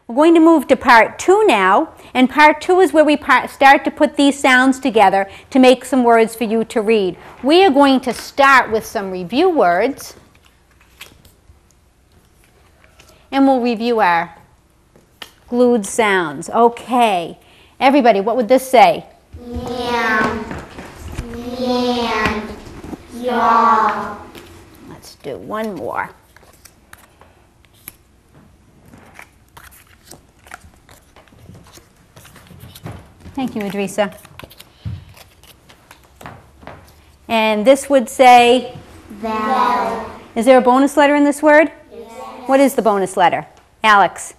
We're going to move to part 2 now, and part 2 is where we start to put these sounds together to make some words for you to read. We are going to start with some review words, and we'll review our glued sounds. Okay. Everybody, what would this say? Yam, yan, yaw. Let's do one more. Thank you, Idrissa. And this would say? Vowel. Is there a bonus letter in this word? Yes. What is the bonus letter? Alex?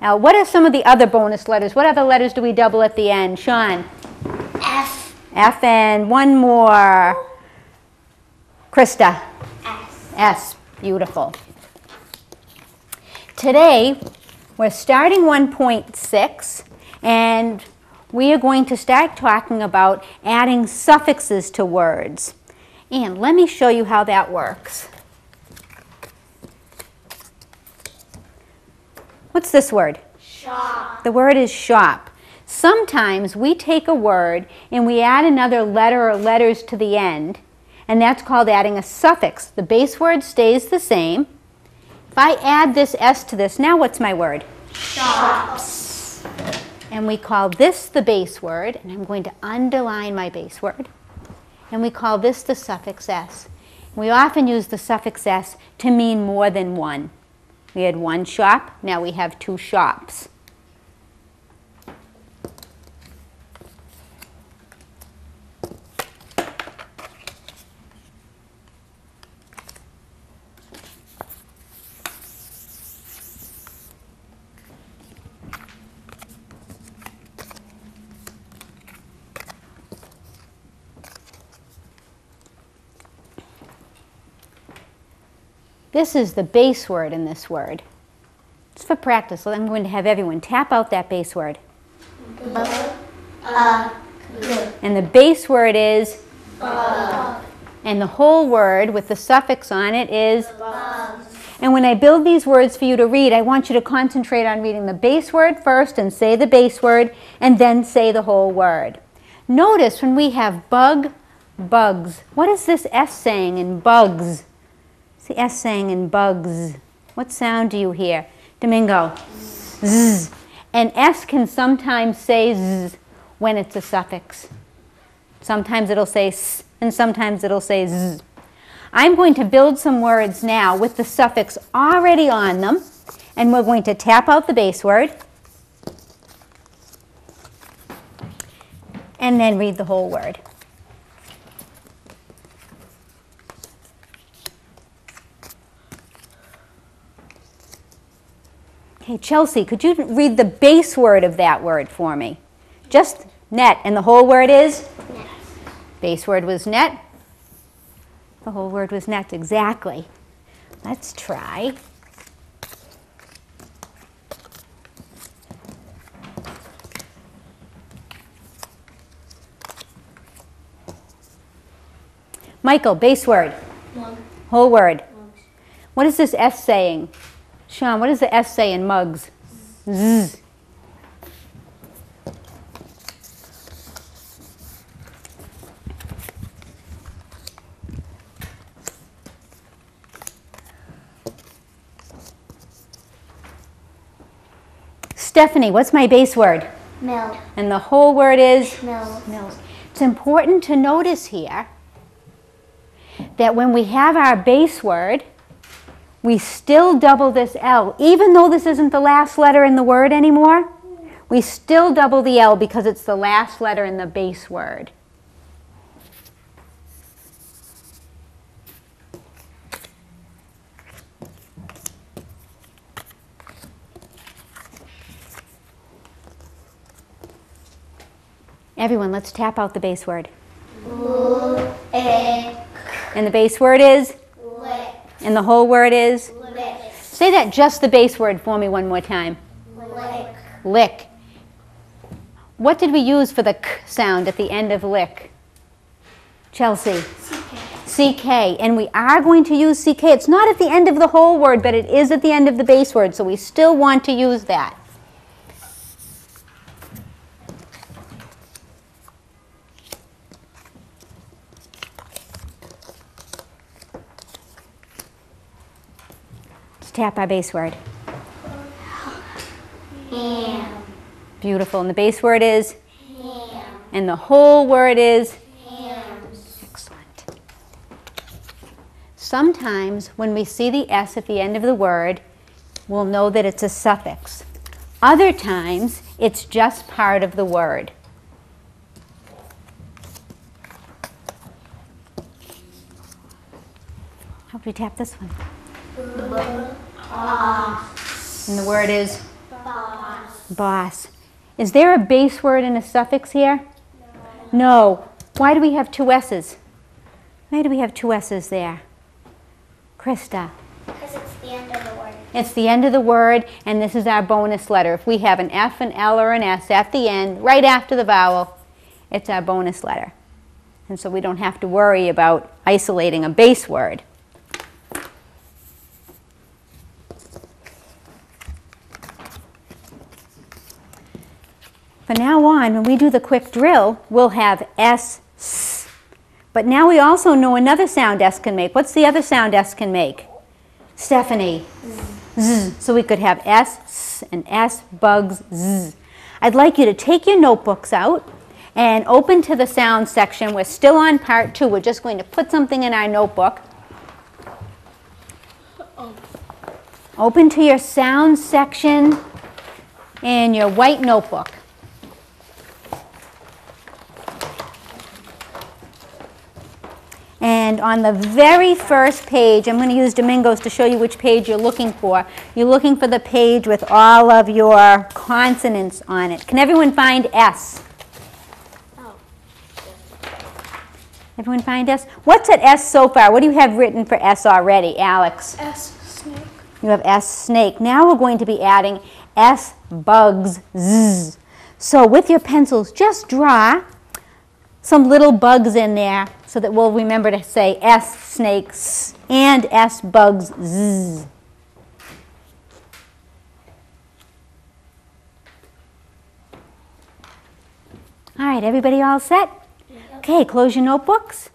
L. What are some of the other bonus letters? What other letters do we double at the end? Sean? F. F, and one more. Krista? S. S. Beautiful. Today, we're starting 1.6, and we are going to start talking about adding suffixes to words. And let me show you how that works. What's this word? Shop. The word is shop. Sometimes we take a word and we add another letter or letters to the end, and that's called adding a suffix. The base word stays the same. If I add this S to this, now what's my word? Shops. And we call this the base word, and I'm going to underline my base word. And we call this the suffix S. We often use the suffix S to mean more than one. We had one shop, now we have two shops. This is the base word in this word. It's for practice, so I'm going to have everyone tap out that base word. And the base word is and the whole word with the suffix on it is And when I build these words for you to read, I want you to concentrate on reading the base word first and say the base word, and then say the whole word. Notice when we have bug, bugs. What is this S saying in bugs? It's the S saying in bugs. What sound do you hear? Domingo. Zzz. And S can sometimes say zzz when it's a suffix. Sometimes it'll say s, and sometimes it'll say zzz. I'm going to build some words now with the suffix already on them, and we're going to tap out the base word and then read the whole word. Okay, Chelsea, could you read the base word of that word for me? Just net, and the whole word is? Net. Base word was net. The whole word was net, exactly. Let's try. Michael, base word. Mug. Whole word. Mugs. What is this S saying? Sean, what does the S say in mugs? Zzz. Stephanie, what's my base word? Mill. And the whole word is? Mill. Mills. It's important to notice here that when we have our base word, we still double this L. Even though this isn't the last letter in the word anymore, we still double the L because it's the last letter in the base word. Everyone, let's tap out the base word. Lick. And the base word is? Lick. And the whole word is? Lick. Say that, just the base word for me one more time. Lick. Lick. What did we use for the k sound at the end of lick? Chelsea? CK. And we are going to use CK. It's not at the end of the whole word, but it is at the end of the base word, so we still want to use that. tap our base word. Ham. Beautiful. And the base word is? Ham. And the whole word is? Hams. Excellent. Sometimes when we see the S at the end of the word, we'll know that it's a suffix. Other times, it's just part of the word. How do we tap this one? Boss. And the word is? Boss. Boss. Is there a base word and a suffix here? No. Why do we have two S's? Why do we have two S's there? Krista. Because it's the end of the word. It's the end of the word, and this is our bonus letter. If we have an F, an L, or an S at the end, right after the vowel, it's our bonus letter. And so we don't have to worry about isolating a base word. From now on, when we do the quick drill, we'll have S, S. But now we also know another sound S can make. What's the other sound S can make? Stephanie. Z. So we could have S, S, and S, bugs, Z. I'd like you to take your notebooks out and open to the sound section. We're still on part 2. We're just going to put something in our notebook. Open to your sound section in your white notebook. And on the very first page, I'm going to use Domingos to show you which page you're looking for. You're looking for the page with all of your consonants on it. Can everyone find S? Everyone find S? What's at S so far? What do you have written for S already, Alex? S, snake. You have S, snake. Now we're going to be adding S, bugs, Z. So with your pencils, just draw some little bugs in there so that we'll remember to say S, snakes, and S, bugs, Z. All right, everybody all set? Okay, close your notebooks.